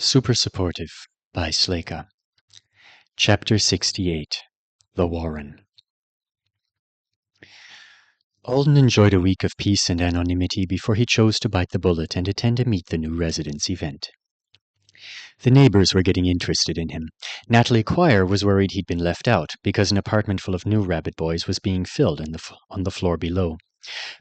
Super Supportive by Sleyca. Chapter 68 The Warren. Alden enjoyed a week of peace and anonymity before he chose to bite the bullet and attend a Meet the New Residents event. The neighbors were getting interested in him. Natalie Quire was worried he'd been left out because an apartment full of new rabbit boys was being filled on the floor below.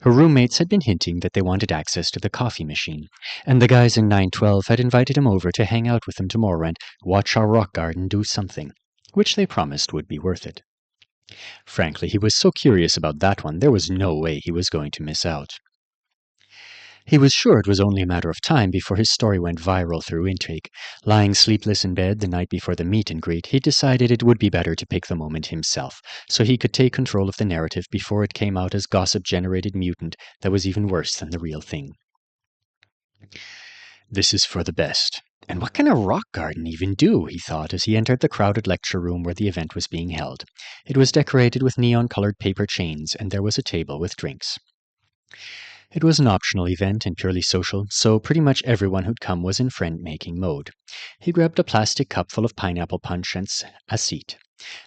Her roommates had been hinting that they wanted access to the coffee machine, and the guys in 912 had invited him over to hang out with them tomorrow and watch our rock garden do something, which they promised would be worth it. Frankly, he was so curious about that one, there was no way he was going to miss out. He was sure it was only a matter of time before his story went viral through intake. Lying sleepless in bed the night before the meet and greet, he decided it would be better to pick the moment himself, so he could take control of the narrative before it came out as gossip-generated mutant that was even worse than the real thing. This is for the best. And what can a rock garden even do, he thought, as he entered the crowded lecture room where the event was being held. It was decorated with neon-colored paper chains, and there was a table with drinks. It was an optional event and purely social, so pretty much everyone who'd come was in friend-making mode. He grabbed a plastic cup full of pineapple punch and a seat.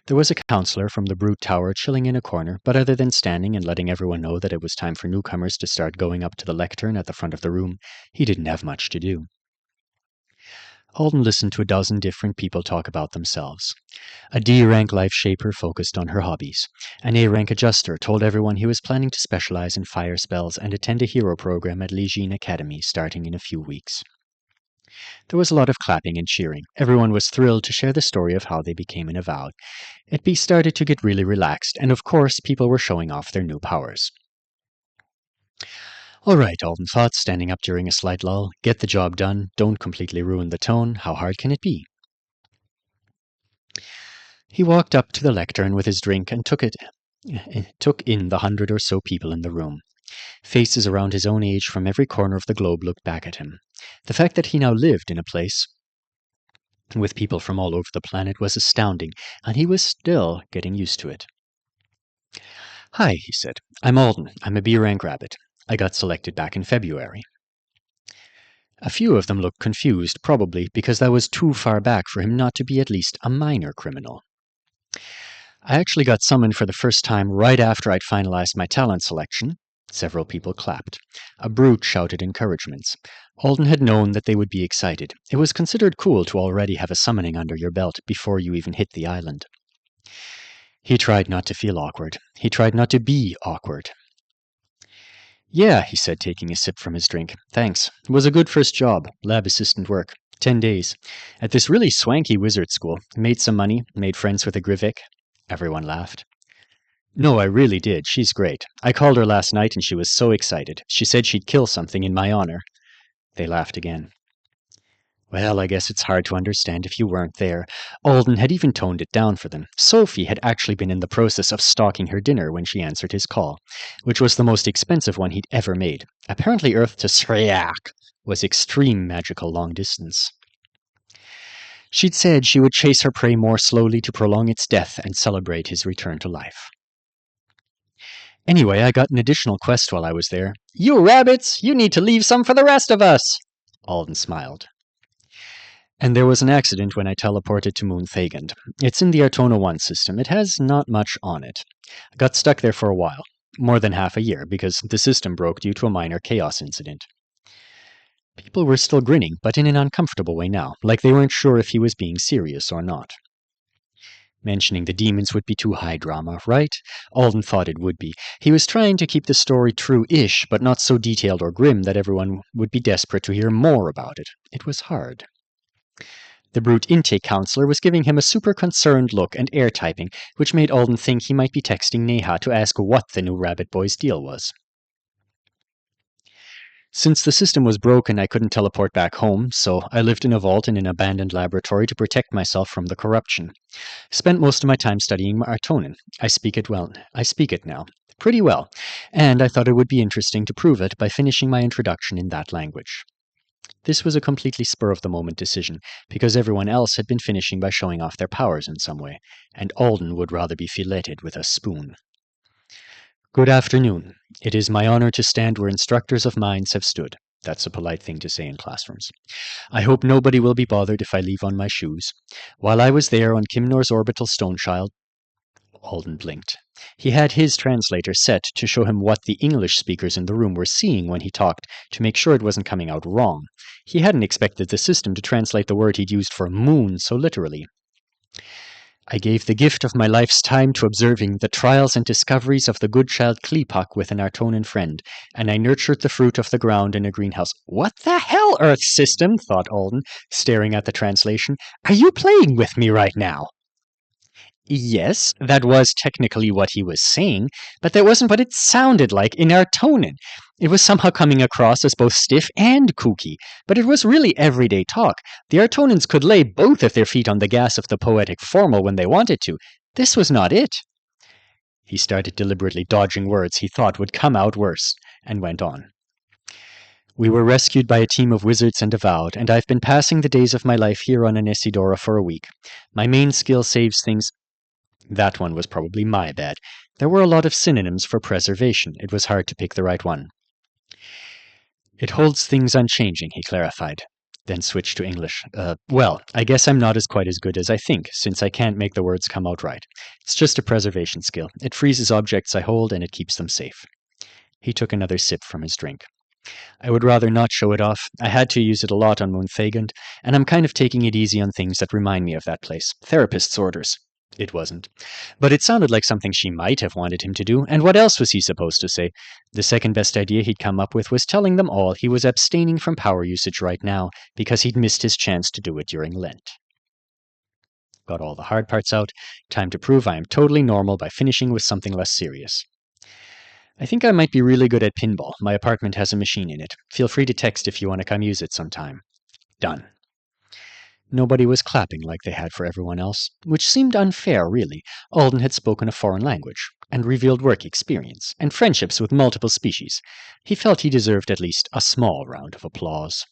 There was a counselor from the Brood Tower chilling in a corner, but other than standing and letting everyone know that it was time for newcomers to start going up to the lectern at the front of the room, he didn't have much to do. Alden listened to a dozen different people talk about themselves. A D-rank life shaper focused on her hobbies. An A-rank adjuster told everyone he was planning to specialize in fire spells and attend a hero program at Legion Academy starting in a few weeks. There was a lot of clapping and cheering. Everyone was thrilled to share the story of how they became an Avowed. It started to get really relaxed, and of course people were showing off their new powers. All right, Alden thought, standing up during a slight lull. Get the job done. Don't completely ruin the tone. How hard can it be? He walked up to the lectern with his drink and took in the 100 or so people in the room. Faces around his own age from every corner of the globe looked back at him. The fact that he now lived in a place with people from all over the planet was astounding, and he was still getting used to it. Hi, he said. I'm Alden. I'm a B-rank rabbit. I got selected back in February. A few of them looked confused, probably because that was too far back for him not to be at least a minor criminal. I actually got summoned for the first time right after I'd finalized my talent selection. Several people clapped. A brute shouted encouragements. Alden had known that they would be excited. It was considered cool to already have a summoning under your belt before you even hit the island. He tried not to feel awkward. He tried not to be awkward. Yeah, he said, taking a sip from his drink. Thanks. It was a good first job. Lab assistant work. 10 days. At this really swanky wizard school. Made some money. Made friends with a Grivik. Everyone laughed. No, I really did. She's great. I called her last night and she was so excited. She said she'd kill something in my honor. They laughed again. Well, I guess it's hard to understand if you weren't there. Alden had even toned it down for them. Sophie had actually been in the process of stocking her dinner when she answered his call, which was the most expensive one he'd ever made. Apparently Earth to Sleyca was extreme magical long distance. She'd said she would chase her prey more slowly to prolong its death and celebrate his return to life. Anyway, I got an additional quest while I was there. You rabbits! You need to leave some for the rest of us! Alden smiled. And there was an accident when I teleported to Moon Thagand. It's in the Artona 1 system. It has not much on it. I got stuck there for a while, more than half a year, because the system broke due to a minor chaos incident. People were still grinning, but in an uncomfortable way now, like they weren't sure if he was being serious or not. Mentioning the demons would be too high drama, right? Alden thought it would be. He was trying to keep the story true-ish, but not so detailed or grim that everyone would be desperate to hear more about it. It was hard. The brute intake counselor was giving him a super concerned look and air typing, which made Alden think he might be texting Neha to ask what the new Rabbit Boy's deal was. Since the system was broken, I couldn't teleport back home, so I lived in a vault in an abandoned laboratory to protect myself from the corruption. Spent most of my time studying Artonan. I speak it now. Pretty well, and I thought it would be interesting to prove it by finishing my introduction in that language. This was a completely spur-of-the-moment decision, because everyone else had been finishing by showing off their powers in some way, and Alden would rather be filleted with a spoon. Good afternoon. It is my honor to stand where instructors of minds have stood. That's a polite thing to say in classrooms. I hope nobody will be bothered if I leave on my shoes. While I was there on Kimnor's orbital stone child, Alden blinked. He had his translator set to show him what the English speakers in the room were seeing when he talked, to make sure it wasn't coming out wrong. He hadn't expected the system to translate the word he'd used for moon so literally. I gave the gift of my life's time to observing the trials and discoveries of the good child Kleepak with an Artonan friend, and I nurtured the fruit of the ground in a greenhouse. What the hell, Earth system? Thought Alden, staring at the translation. Are you playing with me right now? Yes, that was technically what he was saying, but that wasn't what it sounded like in Artonan. It was somehow coming across as both stiff and kooky, but it was really everyday talk. The Artonans could lay both of their feet on the gas of the poetic formal when they wanted to. This was not it. He started deliberately dodging words he thought would come out worse, and went on. We were rescued by a team of wizards and devoured, and I've been passing the days of my life here on Anesidora for a week. My main skill saves things. That one was probably my bad. There were a lot of synonyms for preservation. It was hard to pick the right one. It holds things unchanging, he clarified, then switched to English. Well, I guess I'm not quite as good as I think, since I can't make the words come out right. It's just a preservation skill. It freezes objects I hold, and it keeps them safe. He took another sip from his drink. I would rather not show it off. I had to use it a lot on Moonthagand, and I'm kind of taking it easy on things that remind me of that place. Therapist's orders. It wasn't. But it sounded like something she might have wanted him to do, and what else was he supposed to say? The second best idea he'd come up with was telling them all he was abstaining from power usage right now because he'd missed his chance to do it during Lent. Got all the hard parts out. Time to prove I am totally normal by finishing with something less serious. I think I might be really good at pinball. My apartment has a machine in it. Feel free to text if you want to come use it sometime. Done. Nobody was clapping like they had for everyone else, which seemed unfair, really. Alden had spoken a foreign language, and revealed work experience, and friendships with multiple species. He felt he deserved at least a small round of applause.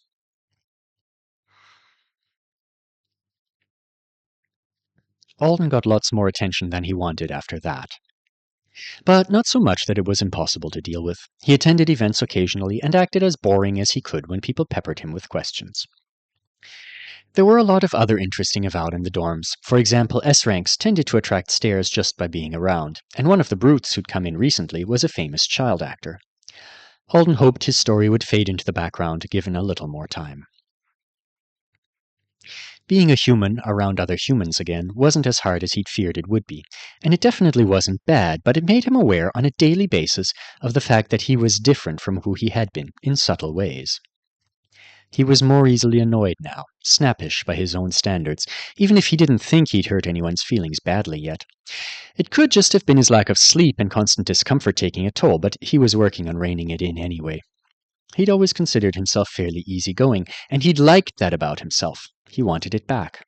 Alden got lots more attention than he wanted after that. But not so much that it was impossible to deal with. He attended events occasionally and acted as boring as he could when people peppered him with questions. There were a lot of other interesting about in the dorms. For example, S-ranks tended to attract stares just by being around, and one of the brutes who'd come in recently was a famous child actor. Alden hoped his story would fade into the background given a little more time. Being a human around other humans again wasn't as hard as he'd feared it would be, and it definitely wasn't bad, but it made him aware on a daily basis of the fact that he was different from who he had been, in subtle ways. He was more easily annoyed now, snappish by his own standards, even if he didn't think he'd hurt anyone's feelings badly yet. It could just have been his lack of sleep and constant discomfort taking a toll, but he was working on reining it in anyway. He'd always considered himself fairly easygoing, and he'd liked that about himself. He wanted it back.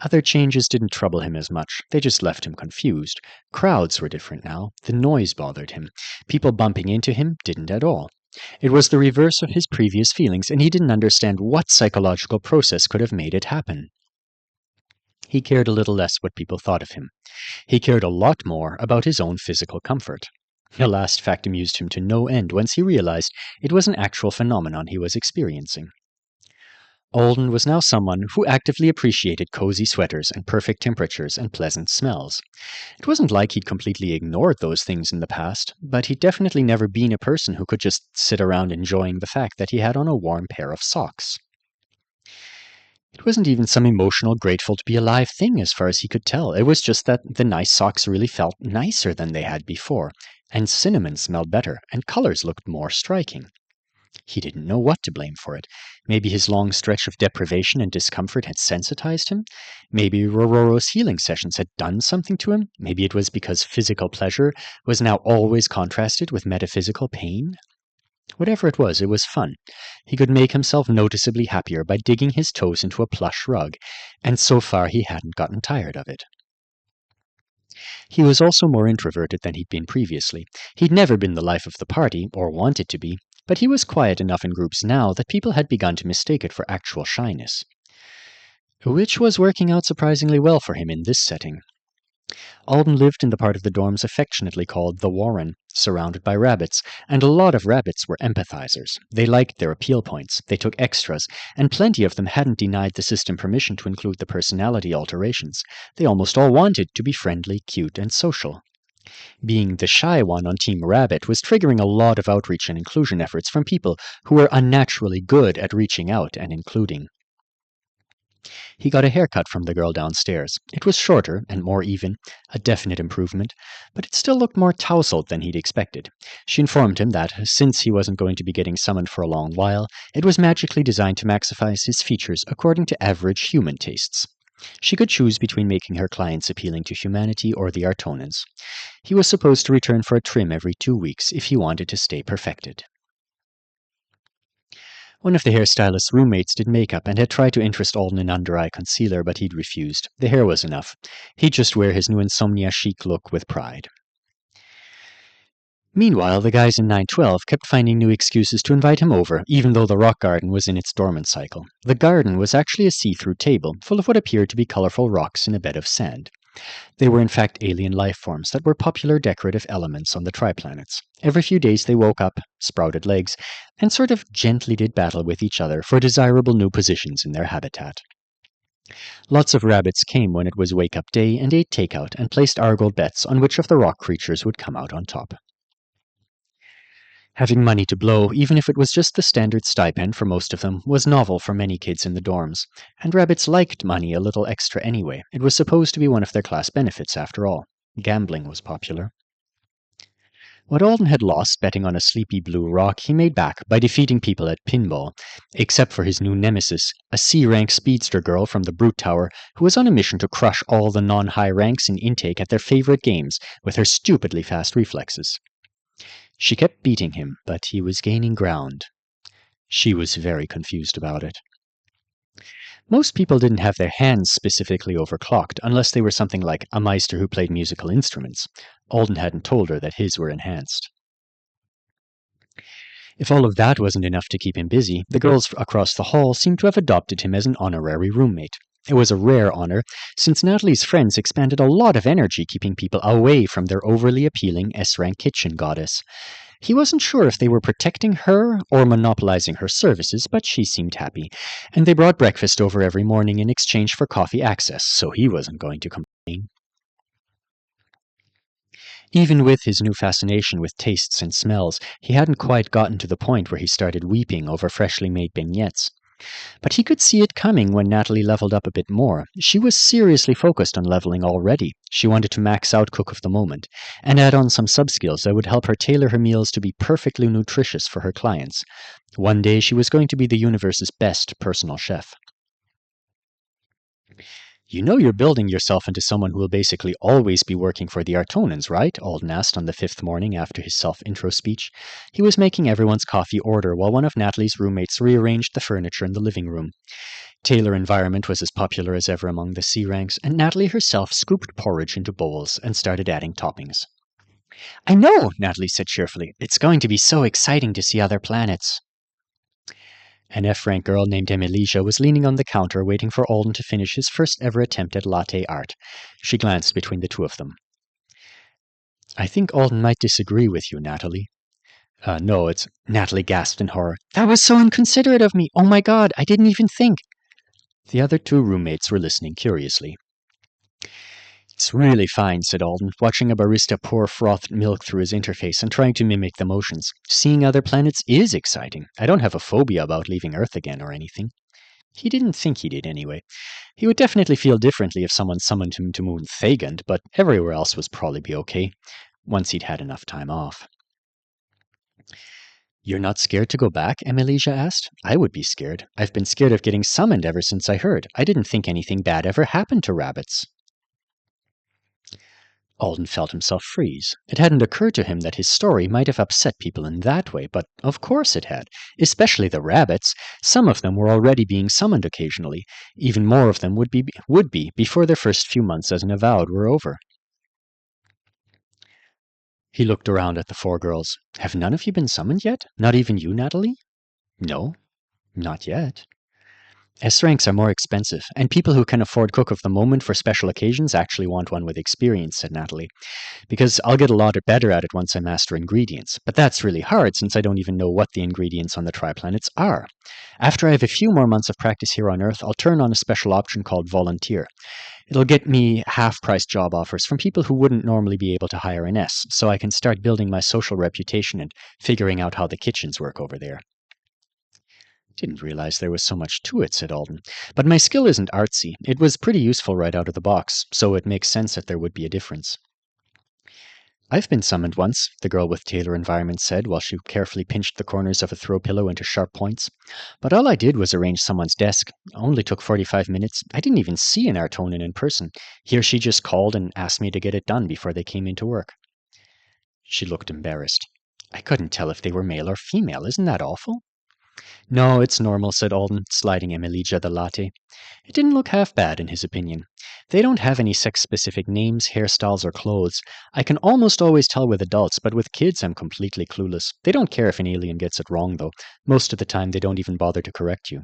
Other changes didn't trouble him as much. They just left him confused. Crowds were different now. The noise bothered him. People bumping into him didn't at all. It was the reverse of his previous feelings, and he didn't understand what psychological process could have made it happen. He cared a little less what people thought of him. He cared a lot more about his own physical comfort. The last fact amused him to no end once he realized it was an actual phenomenon he was experiencing. Alden was now someone who actively appreciated cozy sweaters and perfect temperatures and pleasant smells. It wasn't like he'd completely ignored those things in the past, but he'd definitely never been a person who could just sit around enjoying the fact that he had on a warm pair of socks. It wasn't even some emotional grateful to be alive thing as far as he could tell. It was just that the nice socks really felt nicer than they had before, and cinnamon smelled better, and colors looked more striking. He didn't know what to blame for it. Maybe his long stretch of deprivation and discomfort had sensitized him. Maybe Rororo's healing sessions had done something to him. Maybe it was because physical pleasure was now always contrasted with metaphysical pain. Whatever it was fun. He could make himself noticeably happier by digging his toes into a plush rug, and so far he hadn't gotten tired of it. He was also more introverted than he'd been previously. He'd never been the life of the party, or wanted to be, but he was quiet enough in groups now that people had begun to mistake it for actual shyness, which was working out surprisingly well for him in this setting. Alden lived in the part of the dorms affectionately called the Warren, surrounded by rabbits, and a lot of rabbits were empathizers. They liked their appeal points, they took extras, and plenty of them hadn't denied the system permission to include the personality alterations. They almost all wanted to be friendly, cute, and social. Being the shy one on Team Rabbit was triggering a lot of outreach and inclusion efforts from people who were unnaturally good at reaching out and including. He got a haircut from the girl downstairs. It was shorter and more even, a definite improvement, but it still looked more tousled than he'd expected. She informed him that, since he wasn't going to be getting summoned for a long while, it was magically designed to maximize his features according to average human tastes. She could choose between making her clients appealing to humanity or the Artonans. He was supposed to return for a trim every 2 weeks if he wanted to stay perfected. One of the hairstylist's roommates did makeup and had tried to interest Alden in under-eye concealer, but he'd refused. The hair was enough. He'd just wear his new insomnia chic look with pride. Meanwhile, the guys in 912 kept finding new excuses to invite him over, even though the rock garden was in its dormant cycle. The garden was actually a see-through table, full of what appeared to be colorful rocks in a bed of sand. They were in fact alien life forms that were popular decorative elements on the triplanets. Every few days they woke up, sprouted legs, and sort of gently did battle with each other for desirable new positions in their habitat. Lots of rabbits came when it was wake-up day and ate takeout and placed Argol bets on which of the rock creatures would come out on top. Having money to blow, even if it was just the standard stipend for most of them, was novel for many kids in the dorms, and rabbits liked money a little extra anyway. It was supposed to be one of their class benefits, after all. Gambling was popular. What Alden had lost betting on a sleepy blue rock, he made back by defeating people at pinball, except for his new nemesis, a C-rank speedster girl from the Brute Tower who was on a mission to crush all the non-high ranks in intake at their favorite games with her stupidly fast reflexes. She kept beating him, but he was gaining ground. She was very confused about it. Most people didn't have their hands specifically overclocked, unless they were something like a meister who played musical instruments. Alden hadn't told her that his were enhanced. If all of that wasn't enough to keep him busy, the girls across the hall seemed to have adopted him as an honorary roommate. It was a rare honor, since Natalie's friends expended a lot of energy keeping people away from their overly appealing S-rank kitchen goddess. He wasn't sure if they were protecting her or monopolizing her services, but she seemed happy, and they brought breakfast over every morning in exchange for coffee access, so he wasn't going to complain. Even with his new fascination with tastes and smells, he hadn't quite gotten to the point where he started weeping over freshly made beignets. But he could see it coming when Natalie leveled up a bit more. She was seriously focused on leveling already. She wanted to max out Cook of the Moment, and add on some sub-skills that would help her tailor her meals to be perfectly nutritious for her clients. One day she was going to be the universe's best personal chef. "You know you're building yourself into someone who will basically always be working for the Artonans, right?" Alden asked on the 5th morning after his self-intro speech. He was making everyone's coffee order while one of Natalie's roommates rearranged the furniture in the living room. Taylor Environment was as popular as ever among the C-ranks, and Natalie herself scooped porridge into bowls and started adding toppings. "I know," Natalie said cheerfully. "It's going to be so exciting to see other planets." An F-rank girl named Emilija was leaning on the counter waiting for Alden to finish his first ever attempt at latte art. She glanced between the two of them. "I think Alden might disagree with you, Natalie." No, it's..." Natalie gasped in horror. "That was so inconsiderate of me! Oh my god, I didn't even think!" The other two roommates were listening curiously. "It's really fine," said Alden, watching a barista pour frothed milk through his interface and trying to mimic the motions. "Seeing other planets is exciting. I don't have a phobia about leaving Earth again or anything." He didn't think he did anyway. He would definitely feel differently if someone summoned him to Moon Thagant, but everywhere else would probably be okay, once he'd had enough time off. "You're not scared to go back?" Emilija asked. "I would be scared. I've been scared of getting summoned ever since I heard. I didn't think anything bad ever happened to rabbits." Alden felt himself freeze. It hadn't occurred to him that his story might have upset people in that way, but of course it had, especially the rabbits. Some of them were already being summoned occasionally. Even more of them would be before their first few months as an avowed were over. He looked around at the 4 girls. "Have none of you been summoned yet? Not even you, Natalie?" "No, not yet." S ranks are more expensive, and people who can afford Cook of the Moment for special occasions actually want one with experience, said Natalie. Because I'll get a lot better at it once I master ingredients. But that's really hard since I don't even know what the ingredients on the Triplanets are. After I have a few more months of practice here on Earth, I'll turn on a special option called Volunteer. It'll get me half-price job offers from people who wouldn't normally be able to hire an S, so I can start building my social reputation and figuring out how the kitchens work over there. Didn't realize there was so much to it, said Alden. But my skill isn't artsy. It was pretty useful right out of the box, so it makes sense that there would be a difference. I've been summoned once, the girl with Taylor Environment said while she carefully pinched the corners of a throw pillow into sharp points. But all I did was arrange someone's desk. It only took 45 minutes. I didn't even see an Artonin in person. He or she just called and asked me to get it done before they came into work. She looked embarrassed. I couldn't tell if they were male or female. Isn't that awful? No, it's normal, said Alden, sliding Emilia the latte. It didn't look half bad, in his opinion. They don't have any sex-specific names, hairstyles, or clothes. I can almost always tell with adults, but with kids I'm completely clueless. They don't care if an alien gets it wrong, though. Most of the time they don't even bother to correct you.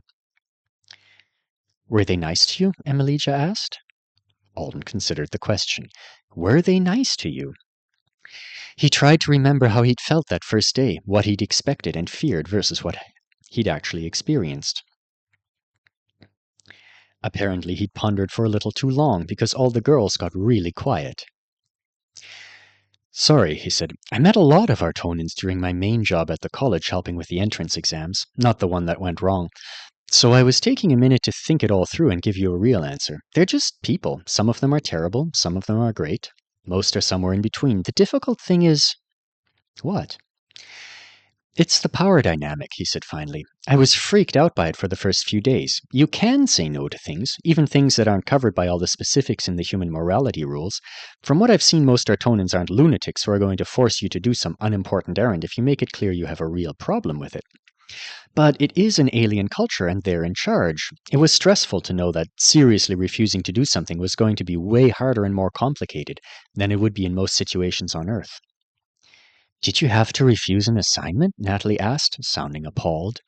Were they nice to you? Emilia asked. Alden considered the question. Were they nice to you? He tried to remember how he'd felt that first day, what he'd expected and feared versus what he'd actually experienced. Apparently he'd pondered for a little too long because all the girls got really quiet. Sorry, he said. I met a lot of Artonins during my main job at the college helping with the entrance exams, not the one that went wrong. So I was taking a minute to think it all through and give you a real answer. They're just people. Some of them are terrible, some of them are great. Most are somewhere in between. The difficult thing is... What? It's the power dynamic, he said finally. I was freaked out by it for the first few days. You can say no to things, even things that aren't covered by all the specifics in the human morality rules. From what I've seen, most Artonins aren't lunatics who are going to force you to do some unimportant errand if you make it clear you have a real problem with it. But it is an alien culture and they're in charge. It was stressful to know that seriously refusing to do something was going to be way harder and more complicated than it would be in most situations on Earth. Did you have to refuse an assignment? Natalie asked, sounding appalled.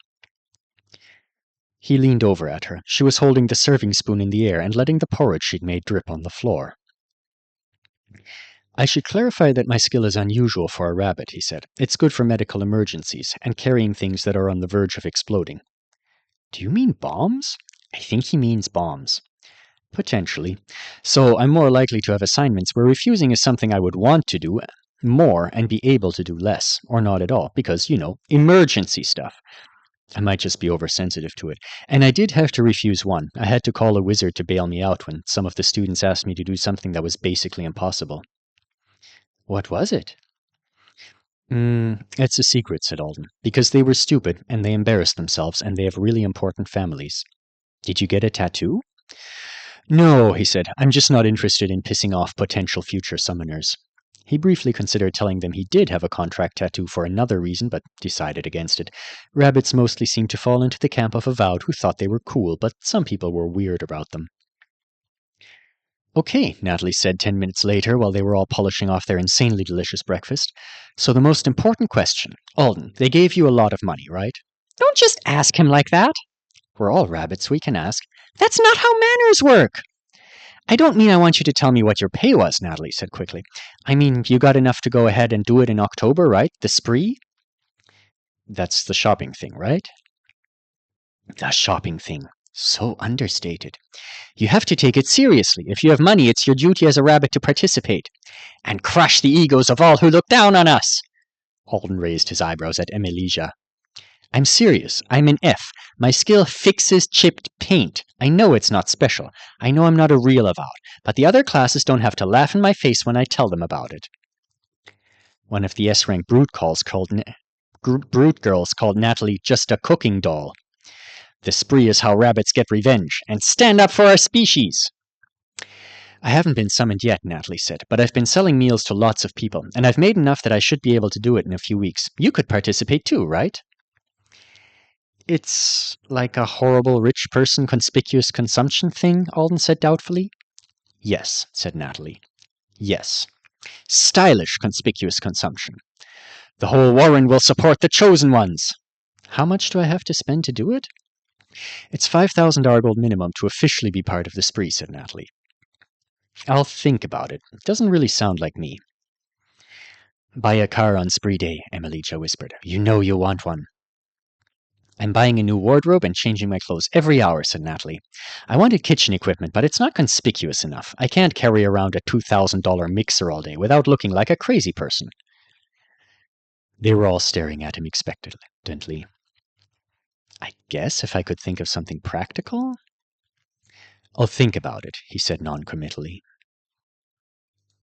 He leaned over at her. She was holding the serving spoon in the air and letting the porridge she'd made drip on the floor. I should clarify that my skill is unusual for a rabbit, he said. It's good for medical emergencies and carrying things that are on the verge of exploding. Do you mean bombs? I think he means bombs. Potentially. So I'm more likely to have assignments where refusing is something I would want to do more and be able to do less, or not at all, because, emergency stuff. I might just be oversensitive to it. And I did have to refuse one. I had to call a wizard to bail me out when some of the students asked me to do something that was basically impossible. What was it? It's a secret, said Alden, because they were stupid, and they embarrassed themselves, and they have really important families. Did you get a tattoo? No, he said. I'm just not interested in pissing off potential future summoners. He briefly considered telling them he did have a contract tattoo for another reason, but decided against it. Rabbits mostly seemed to fall into the camp of Avowed who thought they were cool, but some people were weird about them. Okay, Natalie said 10 minutes later while they were all polishing off their insanely delicious breakfast. So the most important question. Alden, they gave you a lot of money, right? Don't just ask him like that. We're all rabbits, we can ask. That's not how manners work. I don't mean I want you to tell me what your pay was, Natalie said quickly. I mean, you got enough to go ahead and do it in October, right? The spree? That's the shopping thing, right? The shopping thing. So understated. You have to take it seriously. If you have money, it's your duty as a rabbit to participate. And crush the egos of all who look down on us. Alden raised his eyebrows at Emilia. I'm serious. I'm an F. My skill fixes chipped paint. I know it's not special. I know I'm not a real Avowed, but the other classes don't have to laugh in my face when I tell them about it. One of the S-rank brute girls called Natalie just a cooking doll. The spree is how rabbits get revenge, and stand up for our species. I haven't been summoned yet, Natalie said, but I've been selling meals to lots of people, and I've made enough that I should be able to do it in a few weeks. You could participate too, right? It's like a horrible rich person conspicuous consumption thing, Alden said doubtfully. Yes, said Natalie. Yes. Stylish conspicuous consumption. The whole Warren will support the chosen ones. How much do I have to spend to do it? It's 5,000 Argold minimum to officially be part of the spree, said Natalie. I'll think about it. Doesn't really sound like me. Buy a car on spree day, Emilicia whispered. You know you want one. I'm buying a new wardrobe and changing my clothes every hour, said Natalie. I wanted kitchen equipment, but it's not conspicuous enough. I can't carry around a $2,000 mixer all day without looking like a crazy person. They were all staring at him expectantly. I guess if I could think of something practical? I'll think about it, he said noncommittally.